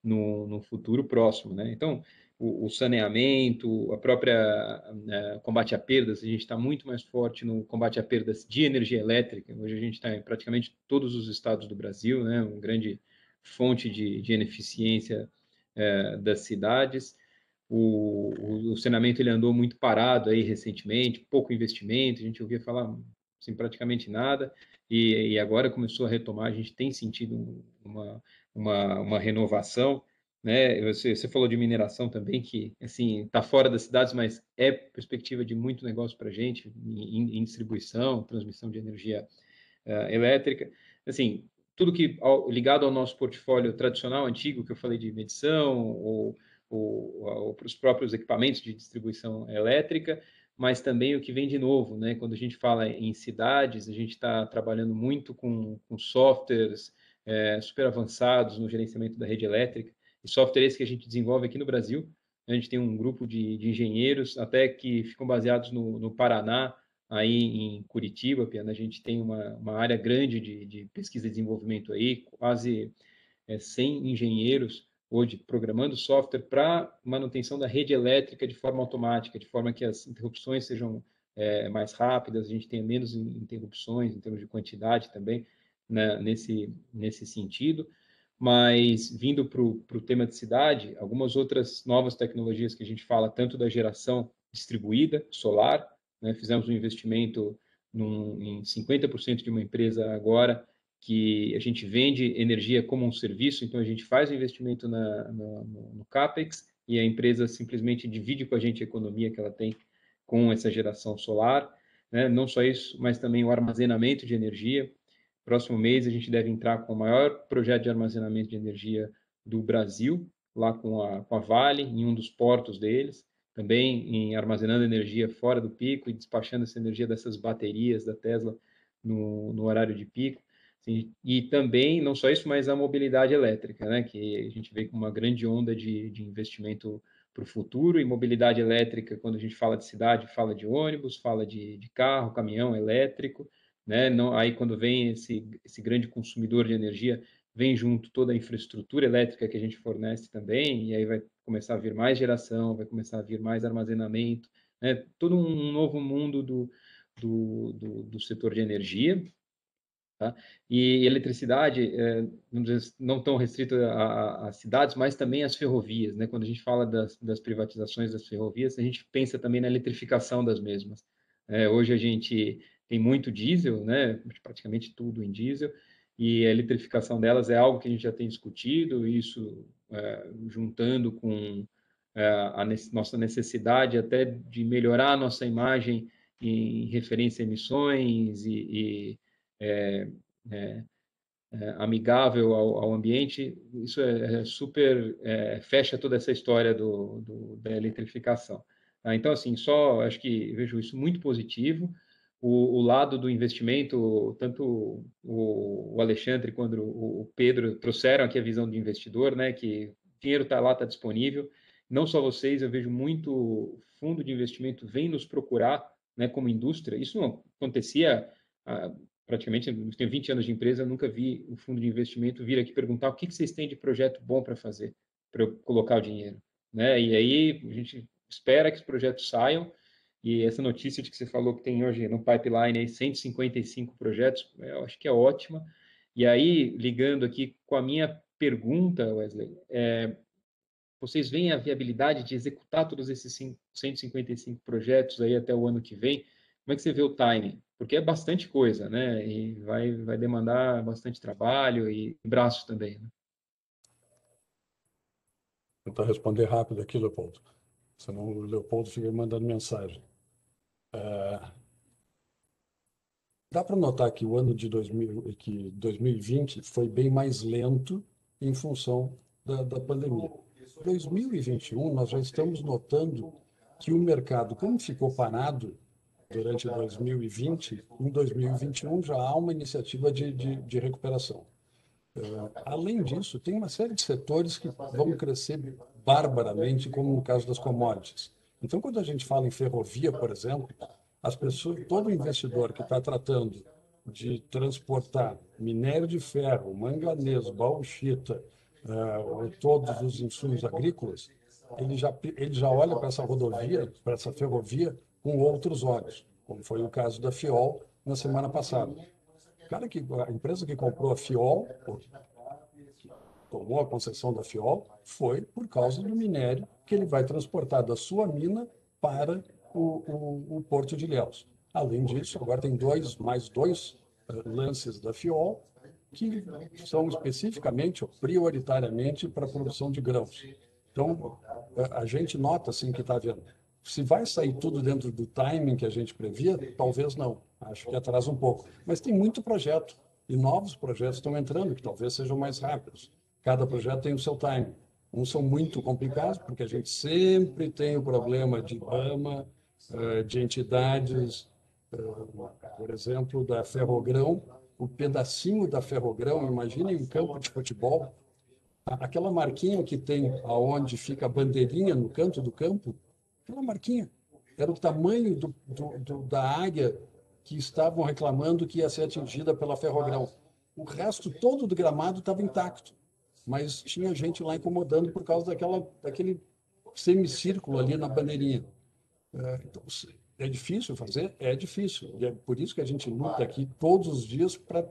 no futuro próximo, né? Então, o saneamento, a própria combate a perdas, a gente está muito mais forte no combate a perdas de energia elétrica. Hoje a gente está em praticamente todos os estados do Brasil, né? Uma grande fonte de ineficiência das cidades. O saneamento ele andou muito parado aí recentemente, pouco investimento, a gente ouvia falar assim, praticamente nada, e agora começou a retomar, a gente tem sentido uma renovação, né? Você falou de mineração também, que assim está fora das cidades, mas é perspectiva de muito negócio para a gente em distribuição, transmissão de energia elétrica. Assim, tudo que ligado ao nosso portfólio tradicional, antigo, que eu falei de medição, ou os próprios equipamentos de distribuição elétrica, mas também o que vem de novo, né? Quando a gente fala em cidades, a gente está trabalhando muito com softwares super avançados no gerenciamento da rede elétrica, e software esse que a gente desenvolve aqui no Brasil. A gente tem um grupo de engenheiros, até que ficam baseados no Paraná, aí em Curitiba, Piana, a gente tem uma área grande de pesquisa e desenvolvimento aí, quase 100 engenheiros hoje programando software para manutenção da rede elétrica de forma automática, de forma que as interrupções sejam mais rápidas, a gente tenha menos interrupções em termos de quantidade também, né, nesse sentido. Mas, vindo para o tema de cidade, algumas outras novas tecnologias que a gente fala, tanto da geração distribuída, solar, né, fizemos um investimento em 50% de uma empresa agora, que a gente vende energia como um serviço, então a gente faz o investimento no CAPEX e a empresa simplesmente divide com a gente a economia que ela tem com essa geração solar, né? Não só isso, mas também o armazenamento de energia. Próximo mês a gente deve entrar com o maior projeto de armazenamento de energia do Brasil, lá com a Vale, em um dos portos deles. também em armazenando energia fora do pico e despachando essa energia dessas baterias da Tesla no horário de pico. Assim, e também, não só isso, mas a mobilidade elétrica, né, que a gente vê com uma grande onda de investimento para o futuro, e mobilidade elétrica, quando a gente fala de cidade, fala de ônibus, fala de carro, caminhão elétrico, né? Não, aí quando vem esse grande consumidor de energia, vem junto toda a infraestrutura elétrica que a gente fornece também, e aí vai começar a vir mais geração, vai começar a vir mais armazenamento, né? Todo um novo mundo do setor de energia. Tá? E eletricidade, não tão restrito a cidades, mas também às ferrovias. Né? Quando a gente fala das privatizações das ferrovias, a gente pensa também na eletrificação das mesmas. Hoje a gente tem muito diesel, né? Praticamente tudo em diesel, e a eletrificação delas é algo que a gente já tem discutido, isso juntando com a nossa necessidade até de melhorar a nossa imagem em referência a emissões e é, é, amigável ao ambiente, isso super fecha toda essa história da eletrificação. Tá? Então, assim, só acho que vejo isso muito positivo. O lado do investimento, tanto o Alexandre quanto o Pedro trouxeram aqui a visão do investidor, né, que o dinheiro está lá, está disponível. Não só vocês, eu vejo muito fundo de investimento vem nos procurar, né, como indústria. Isso não acontecia praticamente, eu tenho 20 anos de empresa, eu nunca vi um fundo de investimento vir aqui perguntar o que vocês têm de projeto bom para fazer, para eu colocar o dinheiro. Né? E aí a gente espera que os projetos saiam, e essa notícia de que você falou que tem hoje no pipeline aí 155 projetos, eu acho que é ótima. E aí, ligando aqui com a minha pergunta, Wesley, vocês veem a viabilidade de executar todos esses 155 projetos aí até o ano que vem? Como é que você vê o timing? Porque é bastante coisa, né? E vai demandar bastante trabalho e braços também, né? Vou tentar responder rápido aqui, Leopoldo. Senão o Leopoldo fica mandando mensagem. Dá para notar que o ano de 2020 foi bem mais lento em função da pandemia. 2021, nós já estamos notando que o mercado, como ficou parado durante 2020, em 2021 já há uma iniciativa de recuperação. Além disso, tem uma série de setores que vão crescer barbaramente, como no caso das commodities. Então, quando a gente fala em ferrovia, por exemplo, as pessoas, todo investidor que está tratando de transportar minério de ferro, manganês, bauxita, todos os insumos agrícolas, ele já olha para essa rodovia, para essa ferrovia, com outros olhos, como foi o caso da Fiol na semana passada. A empresa que comprou a Fiol, que tomou a concessão da Fiol, foi por causa do minério que ele vai transportar da sua mina para o Porto de Ilhéus. Além disso, agora tem mais dois lances da Fiol que são especificamente ou prioritariamente para a produção de grãos. Então, a gente nota assim que está vendo. Se vai sair tudo dentro do timing que a gente previa, talvez não. Acho que atrasa um pouco. Mas tem muito projeto e novos projetos estão entrando que talvez sejam mais rápidos. Cada projeto tem o seu timing. Uns são muito complicados, porque a gente sempre tem o problema de IBAMA, de entidades, por exemplo, da Ferrogrão, o pedacinho da Ferrogrão, imaginem um campo de futebol, aquela marquinha que tem aonde fica a bandeirinha no canto do campo, aquela marquinha era o tamanho da área que estavam reclamando que ia ser atingida pela Ferrogrão. O resto todo do gramado estava intacto, mas tinha gente lá incomodando por causa daquele semicírculo ali na bandeirinha. Então, é difícil fazer? É difícil. E é por isso que a gente luta aqui todos os dias para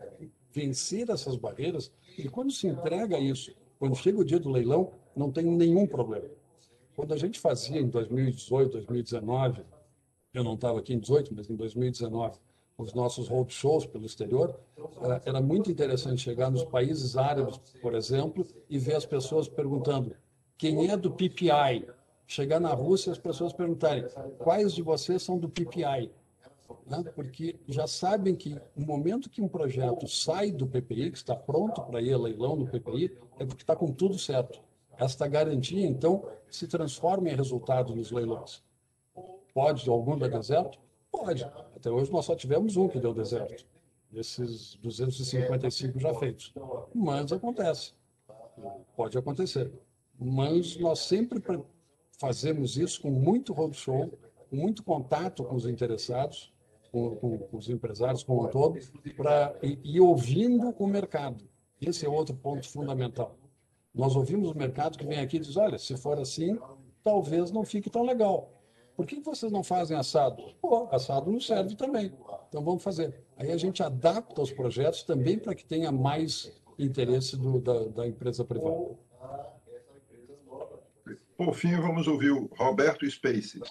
vencer essas barreiras. E quando se entrega isso, quando chega o dia do leilão, não tem nenhum problema. Quando a gente fazia em 2018, 2019, eu não estava aqui em 2018, mas em 2019, os nossos roadshows pelo exterior, era muito interessante chegar nos países árabes, por exemplo, e ver as pessoas perguntando quem é do PPI. Chegar na Rússia e as pessoas perguntarem quais de vocês são do PPI. Né? Porque já sabem que no momento que um projeto sai do PPI, que está pronto para ir a leilão no PPI, é porque está com tudo certo. esta garantia, então, se transforma em resultado nos leilões. Pode algum dar deserto? Pode. Até hoje nós só tivemos um que deu deserto, desses 255 já feitos. Mas acontece. Pode acontecer. Mas nós sempre fazemos isso com muito roadshow, com muito contato com os interessados, com os empresários como um todo, e ouvindo o mercado. Esse é outro ponto fundamental. Nós ouvimos o mercado que vem aqui e diz, olha, se for assim, talvez não fique tão legal. Por que vocês não fazem assado? Pô, assado não serve também. Então vamos fazer. Aí a gente adapta os projetos também para que tenha mais interesse da empresa privada. Por fim, vamos ouvir o Roberto Spaces.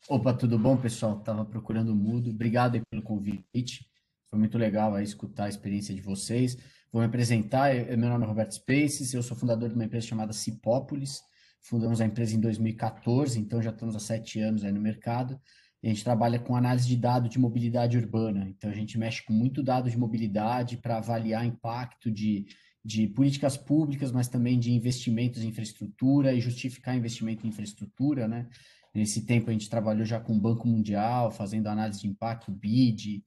Opa, tudo bom, pessoal? Estava procurando o mudo. Obrigado aí pelo convite. Foi muito legal aí escutar a experiência de vocês. Vou me apresentar. Meu nome é Roberto Spaces. Eu sou fundador de uma empresa chamada Cipópolis. Fundamos a empresa em 2014, então já estamos há 7 anos aí no mercado. E a gente trabalha com análise de dados de mobilidade urbana. Então, a gente mexe com muito dado de mobilidade para avaliar impacto de políticas públicas, mas também de investimentos em infraestrutura e justificar investimento em infraestrutura, né? Nesse tempo, a gente trabalhou já com o Banco Mundial, fazendo análise de impacto, BID,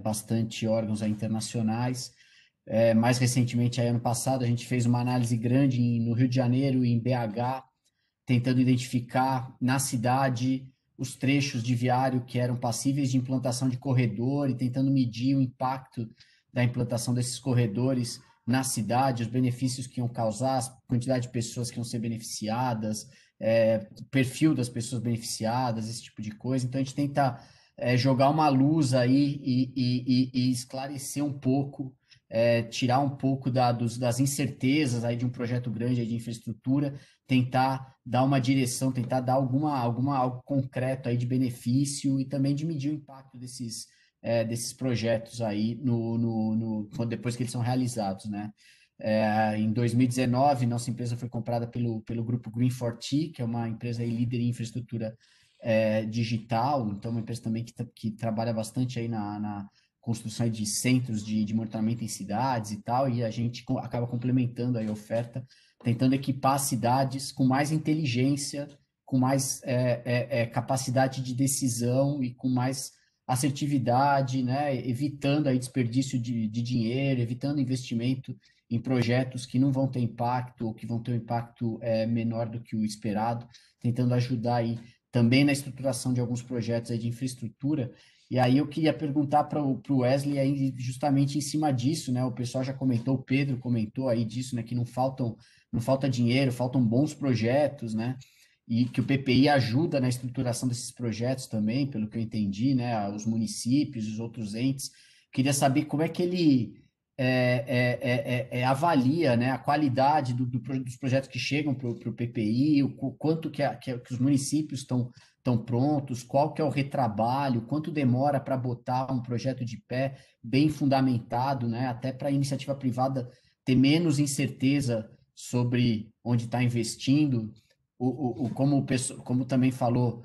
bastante órgãos aí internacionais. Mais recentemente, aí, ano passado, a gente fez uma análise grande no Rio de Janeiro e em BH, tentando identificar na cidade os trechos de viário que eram passíveis de implantação de corredor e tentando medir o impacto da implantação desses corredores na cidade, os benefícios que iam causar, a quantidade de pessoas que iam ser beneficiadas, o perfil das pessoas beneficiadas, esse tipo de coisa. Então, a gente tenta jogar uma luz aí e esclarecer um pouco, tirar um pouco das incertezas aí de um projeto grande aí de infraestrutura, tentar dar uma direção, tentar dar algo concreto aí de benefício e também de medir o impacto desses projetos aí depois que eles são realizados, né? Em 2019, nossa empresa foi comprada pelo grupo Green4T, que é uma empresa aí líder em infraestrutura digital, então uma empresa também que trabalha bastante aí na construção de centros de monitoramento em cidades e tal, e a gente acaba complementando aí a oferta, tentando equipar cidades com mais inteligência, com mais capacidade de decisão e com mais assertividade, né? Evitando aí desperdício de dinheiro, evitando investimento em projetos que não vão ter impacto ou que vão ter um impacto menor do que o esperado, tentando ajudar aí também na estruturação de alguns projetos aí de infraestrutura. E aí eu queria perguntar para o Wesley aí justamente em cima disso, né? O pessoal já comentou, o Pedro comentou aí disso, né? Que não falta dinheiro, faltam bons projetos, né? E que o PPI ajuda na estruturação desses projetos também, pelo que eu entendi, né? Os municípios, os outros entes. Queria saber como é que ele avalia, né, a qualidade dos projetos que chegam para o PPI, o quanto que os municípios estão prontos, qual que é o retrabalho, quanto demora para botar um projeto de pé bem fundamentado, né, até para a iniciativa privada ter menos incerteza sobre onde está investindo. Como também falou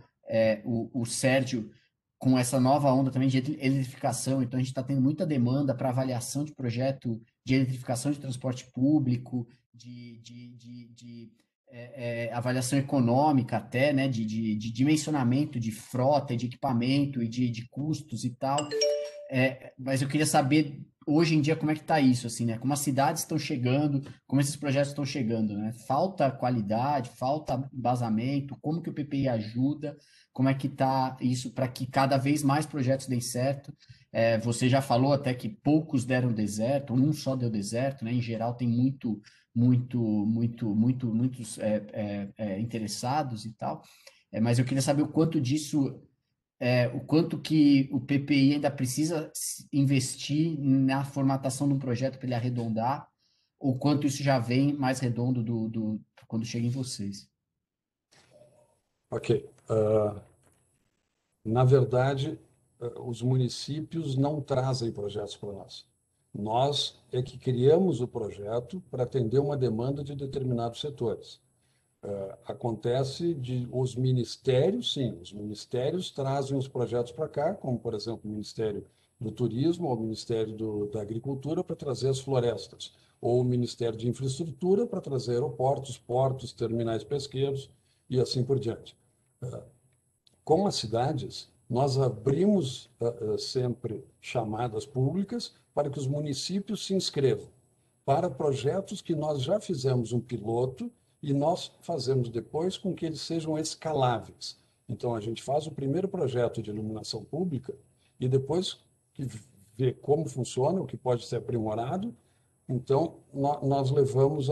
o Sérgio, com essa nova onda também de eletrificação, então a gente está tendo muita demanda para avaliação de projeto de eletrificação de transporte público, de avaliação econômica até, né, de dimensionamento de frota, de equipamento e de custos e tal. Mas eu queria saber, hoje em dia, como é que está isso, assim, né? Como as cidades estão chegando, como esses projetos estão chegando, né? Falta qualidade, falta embasamento, como que o PPI ajuda, como é que está isso para que cada vez mais projetos deem certo. Você já falou até que poucos deram deserto, um só deu deserto, né? Em geral tem muitos interessados e tal. Mas eu queria saber o quanto disso, o quanto que o PPI ainda precisa investir na formatação de um projeto para ele arredondar, ou quanto isso já vem mais redondo quando chega em vocês. Ok. Na verdade, os municípios não trazem projetos para nós. Nós é que criamos o projeto para atender uma demanda de determinados setores. Acontece de os ministérios, sim, os ministérios trazem os projetos para cá, como, por exemplo, o Ministério do Turismo, ao Ministério da Agricultura para trazer as florestas, ou o Ministério de Infraestrutura para trazer aeroportos, portos, terminais pesqueiros e assim por diante. Com as cidades, nós abrimos sempre chamadas públicas para que os municípios se inscrevam para projetos que nós já fizemos um piloto e nós fazemos depois com que eles sejam escaláveis. Então, a gente faz o primeiro projeto de iluminação pública e depois que vê como funciona, o que pode ser aprimorado, então nós levamos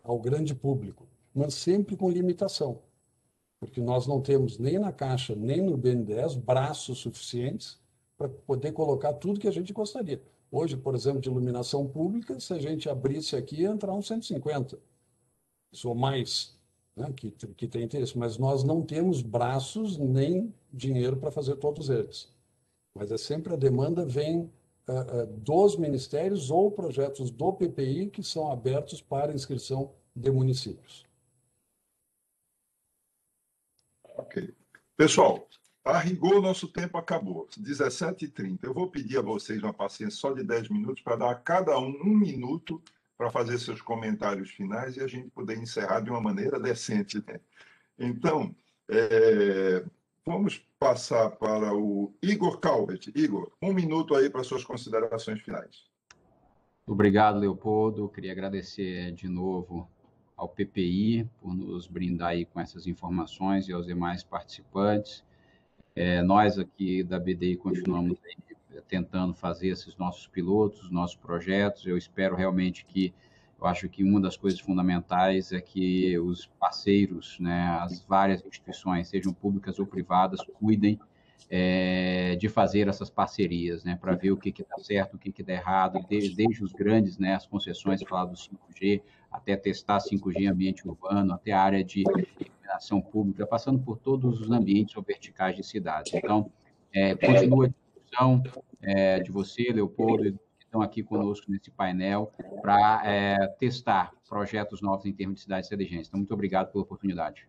ao grande público, mas sempre com limitação, porque nós não temos nem na Caixa, nem no BNDES braços suficientes para poder colocar tudo que a gente gostaria. Hoje, por exemplo, de iluminação pública, se a gente abrisse aqui, ia entrar uns 150, ou mais, né, que tem interesse, mas nós não temos braços nem dinheiro para fazer todos eles. Mas é sempre a demanda vem dos ministérios ou projetos do PPI que são abertos para inscrição de municípios. Ok. Pessoal, a rigor, nosso tempo acabou, 17h30. Eu vou pedir a vocês uma paciência só de 10 minutos para dar a cada um minuto para fazer seus comentários finais e a gente poder encerrar de uma maneira decente, né? Então, vamos passar para o Igor Calvet. Igor, 1 minuto aí para suas considerações finais. Obrigado, Leopoldo. Queria agradecer de novo ao PPI por nos brindar aí com essas informações e aos demais participantes. Nós aqui da BDI continuamos aí tentando fazer esses nossos pilotos, nossos projetos. Eu espero realmente eu acho que uma das coisas fundamentais é que os parceiros, né, as várias instituições, sejam públicas ou privadas, cuidem de fazer essas parcerias, né, para ver o que dá certo, o que dá errado, desde os grandes, né, as concessões, falar do 5G, até testar 5G em ambiente urbano, até a área de iluminação pública, passando por todos os ambientes ou verticais de cidades. Então, continua a discussão de você, Leopoldo, e que estão aqui conosco nesse painel, para testar projetos novos em termos de cidades inteligentes. Então, muito obrigado pela oportunidade.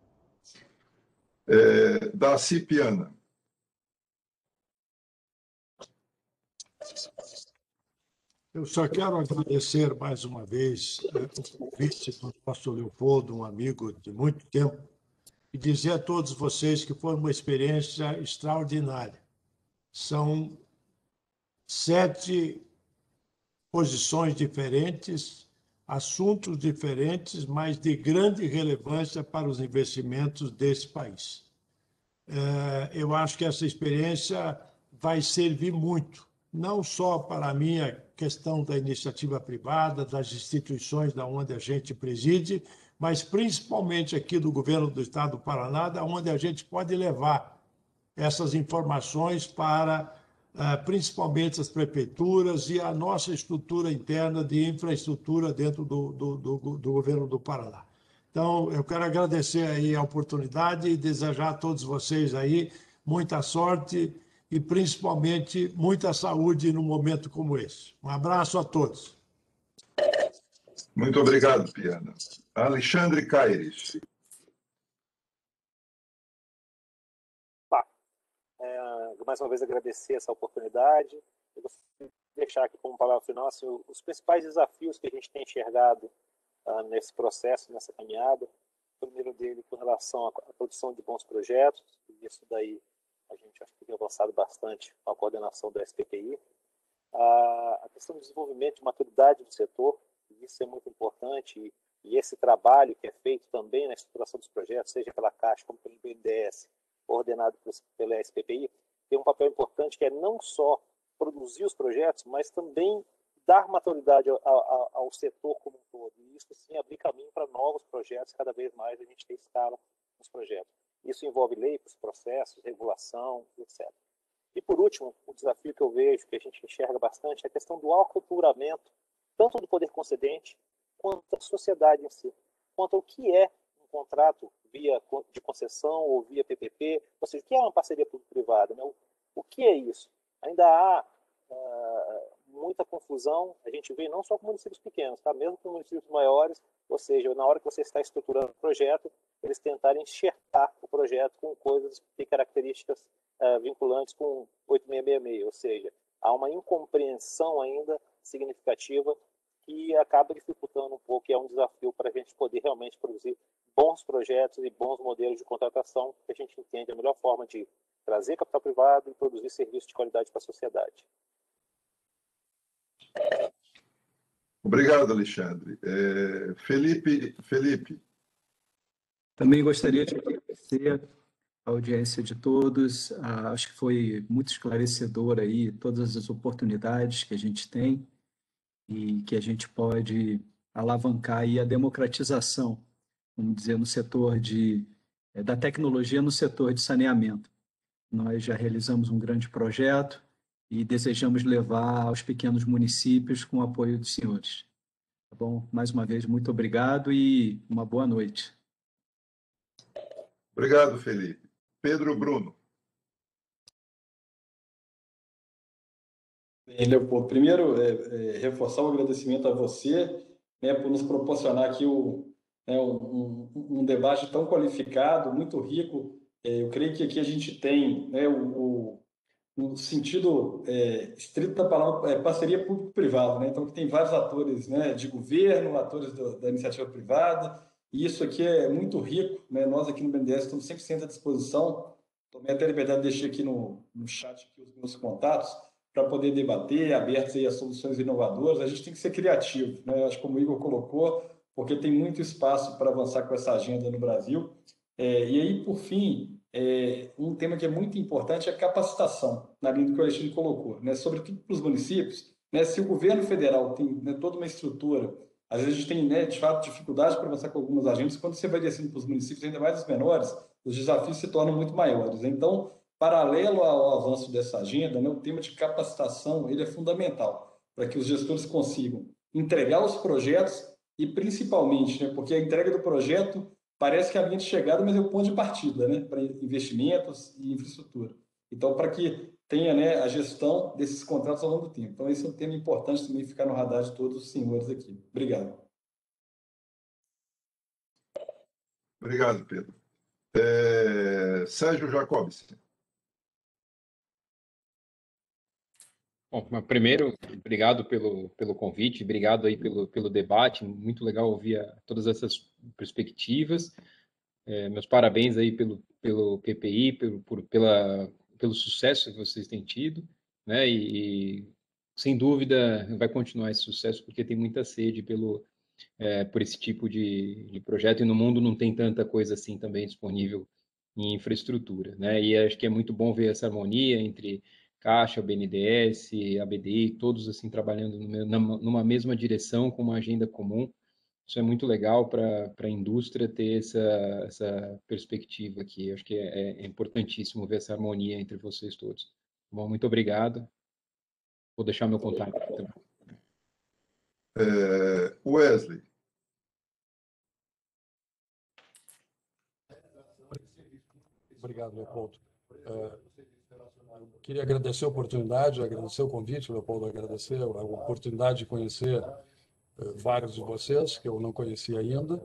Darcy Piana. Eu só quero agradecer mais uma vez o convite do nosso Leopoldo, um amigo de muito tempo, e dizer a todos vocês que foi uma experiência extraordinária. São 7 posições diferentes, assuntos diferentes, mas de grande relevância para os investimentos desse país. Eu acho que essa experiência vai servir muito, não só para a minha questão da iniciativa privada, das instituições da onde a gente preside, mas principalmente aqui do governo do Estado do Paraná, da onde a gente pode levar essas informações para principalmente as prefeituras e a nossa estrutura interna de infraestrutura dentro do governo do Paraná. Então, eu quero agradecer aí a oportunidade e desejar a todos vocês aí muita sorte e, principalmente, muita saúde num momento como esse. Um abraço a todos. Muito obrigado, Piana. Alexandre Caires. Mais uma vez, agradecer essa oportunidade. Eu gostaria de deixar aqui como palavra final assim, os principais desafios que a gente tem enxergado nesse processo, nessa caminhada. O primeiro dele com relação à produção de bons projetos, e isso daí a gente acho que tem avançado bastante com a coordenação do SPPI. A questão do desenvolvimento de maturidade do setor, isso é muito importante, e esse trabalho que é feito também na estruturação dos projetos, seja pela Caixa como pelo BNDES, coordenado pela SPPI, tem um papel importante que é não só produzir os projetos, mas também dar maturidade ao setor como um todo. E isso, sim, abrir caminho para novos projetos, cada vez mais a gente tem escala nos projetos. Isso envolve leis, processos, regulação, etc. E, por último, o desafio que eu vejo, que a gente enxerga bastante, é a questão do aculturamento, tanto do poder concedente, quanto da sociedade em si, quanto ao que é um contrato de concessão ou via PPP, ou seja, o que é uma parceria público-privada, né? O que é isso? Ainda há muita confusão, a gente vê não só com municípios pequenos, tá? Mesmo com municípios maiores, ou seja, na hora que você está estruturando o projeto, eles tentarem enxertar o projeto com coisas e características vinculantes com 8666, ou seja, há uma incompreensão ainda significativa que acaba dificultando um pouco, e é um desafio para a gente poder realmente produzir bons projetos e bons modelos de contratação, que a gente entende a melhor forma de trazer capital privado e produzir serviços de qualidade para a sociedade. Obrigado, Alexandre. Felipe. Também gostaria de agradecer a audiência de todos. Acho que foi muito esclarecedor aí todas as oportunidades que a gente tem e que a gente pode alavancar aí a democratização, vamos dizer, no setor da tecnologia no setor de saneamento. Nós já realizamos um grande projeto e desejamos levar aos pequenos municípios com o apoio dos senhores. Tá bom? Mais uma vez, muito obrigado e uma boa noite. Obrigado, Felipe. Pedro Bruno. Leopoldo, primeiro, reforçar o agradecimento a você, né, por nos proporcionar aqui um debate tão qualificado, muito rico. Eu creio que aqui a gente tem, né, no sentido estrito da palavra, parceria público-privada, né? Então, que tem vários atores, né, de governo, atores da iniciativa privada, e isso aqui é muito rico, né? Nós aqui no BNDES estamos 100% à disposição. Tomei até a liberdade de deixar aqui no chat aqui os meus contatos para poder debater, abertos aí a soluções inovadoras. A gente tem que ser criativo, né? Acho que como o Igor colocou, porque tem muito espaço para avançar com essa agenda no Brasil. E aí, por fim, um tema que é muito importante é a capacitação, na linha do que o Alexandre colocou, né? Sobretudo para os municípios, né? Se o governo federal tem, né, toda uma estrutura, às vezes a gente tem, né, de fato, dificuldade para avançar com algumas agendas, quando você vai descendo para os municípios, ainda mais os menores, os desafios se tornam muito maiores. Então, paralelo ao avanço dessa agenda, né, o tema de capacitação ele é fundamental para que os gestores consigam entregar os projetos e, principalmente, né, porque a entrega do projeto parece que é a linha de chegada, mas é o ponto de partida, né, para investimentos e infraestrutura. Então, para que tenha, né, a gestão desses contratos ao longo do tempo. Então, esse é um tema importante também ficar no radar de todos os senhores aqui. Obrigado. Obrigado, Pedro. Sérgio Jacobs. Bom, mas primeiro, obrigado pelo convite, obrigado aí pelo debate, muito legal ouvir todas essas perspectivas. Meus parabéns aí pelo PPI, pelo sucesso que vocês têm tido, né? E sem dúvida vai continuar esse sucesso porque tem muita sede por esse tipo de projeto e no mundo não tem tanta coisa assim também disponível em infraestrutura, né? E acho que é muito bom ver essa harmonia entre Caixa, BNDES, ABDI, todos assim trabalhando numa mesma direção com uma agenda comum. Isso é muito legal para a indústria ter essa perspectiva aqui. Acho que é importantíssimo ver essa harmonia entre vocês todos. Bom, muito obrigado. Vou deixar meu contato aqui também. Wesley. Obrigado, Leopoldo. Eu queria agradecer a oportunidade, agradecer o convite, Leopoldo, agradecer a oportunidade de conhecer vários de vocês, que eu não conhecia ainda,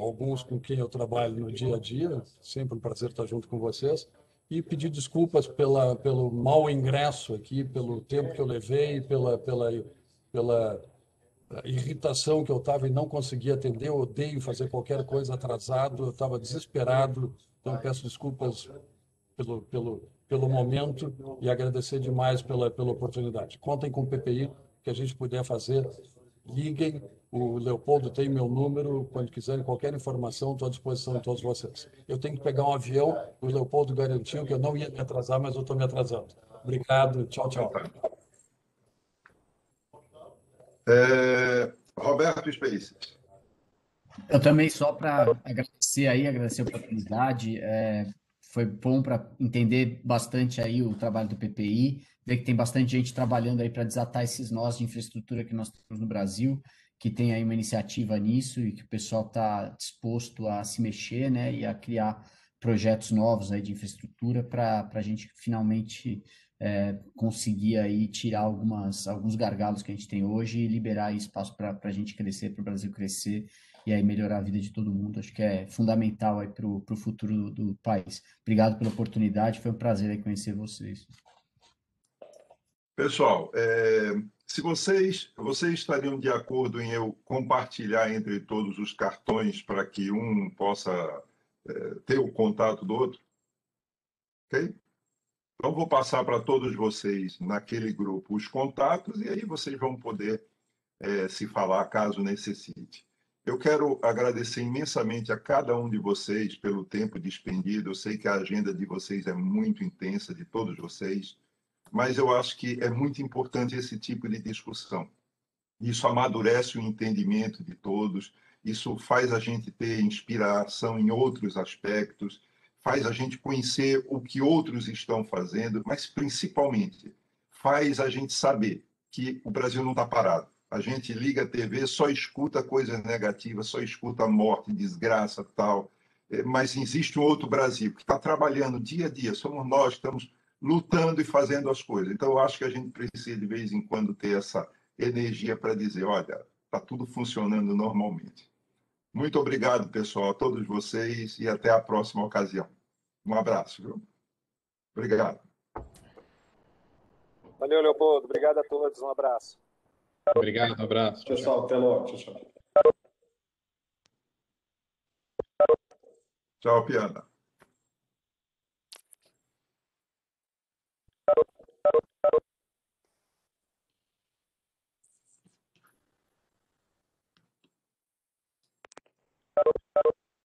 alguns com quem eu trabalho no dia a dia, sempre um prazer estar junto com vocês, e pedir desculpas pelo mau ingresso aqui, pelo tempo que eu levei, pela irritação que eu estava e não conseguia atender. Eu odeio fazer qualquer coisa atrasado, eu estava desesperado, então peço desculpas pelo momento e agradecer demais pela oportunidade. Contem com o PPI, que a gente puder fazer, liguem, o Leopoldo tem meu número, quando quiserem qualquer informação, estou à disposição de todos vocês. Eu tenho que pegar um avião, o Leopoldo garantiu que eu não ia me atrasar, mas eu estou me atrasando. Obrigado, tchau, tchau. Roberto Spaces. Eu também, só para agradecer a oportunidade, foi bom para entender bastante aí o trabalho do PPI, ver que tem bastante gente trabalhando aí para desatar esses nós de infraestrutura que nós temos no Brasil, que tem aí uma iniciativa nisso e que o pessoal está disposto a se mexer, né, e a criar projetos novos aí de infraestrutura para a gente finalmente conseguir aí tirar alguns gargalos que a gente tem hoje e liberar espaço para a gente crescer, para o Brasil crescer e aí melhorar a vida de todo mundo. Acho que é fundamental aí para o futuro do país. Obrigado pela oportunidade, foi um prazer aí conhecer vocês. Pessoal, se vocês estariam de acordo em eu compartilhar entre todos os cartões para que um possa ter o contato do outro? Ok? Então, vou passar para todos vocês naquele grupo os contatos e aí vocês vão poder se falar caso necessite. Eu quero agradecer imensamente a cada um de vocês pelo tempo despendido. Eu sei que a agenda de vocês é muito intensa, de todos vocês, mas eu acho que é muito importante esse tipo de discussão. Isso amadurece o entendimento de todos, isso faz a gente ter inspiração em outros aspectos, faz a gente conhecer o que outros estão fazendo, mas principalmente faz a gente saber que o Brasil não está parado. A gente liga a TV, só escuta coisas negativas, só escuta morte, desgraça, tal. Mas existe um outro Brasil que está trabalhando dia a dia. Somos nós que estamos lutando e fazendo as coisas. Então, eu acho que a gente precisa, de vez em quando, ter essa energia para dizer, olha, está tudo funcionando normalmente. Muito obrigado, pessoal, a todos vocês, e até a próxima ocasião. Um abraço, viu? Obrigado. Valeu, Leopoldo. Obrigado a todos. Um abraço. Obrigado, um abraço. Tchau, Pessoal, até logo. Tchau, tchau. Tchau, Piana.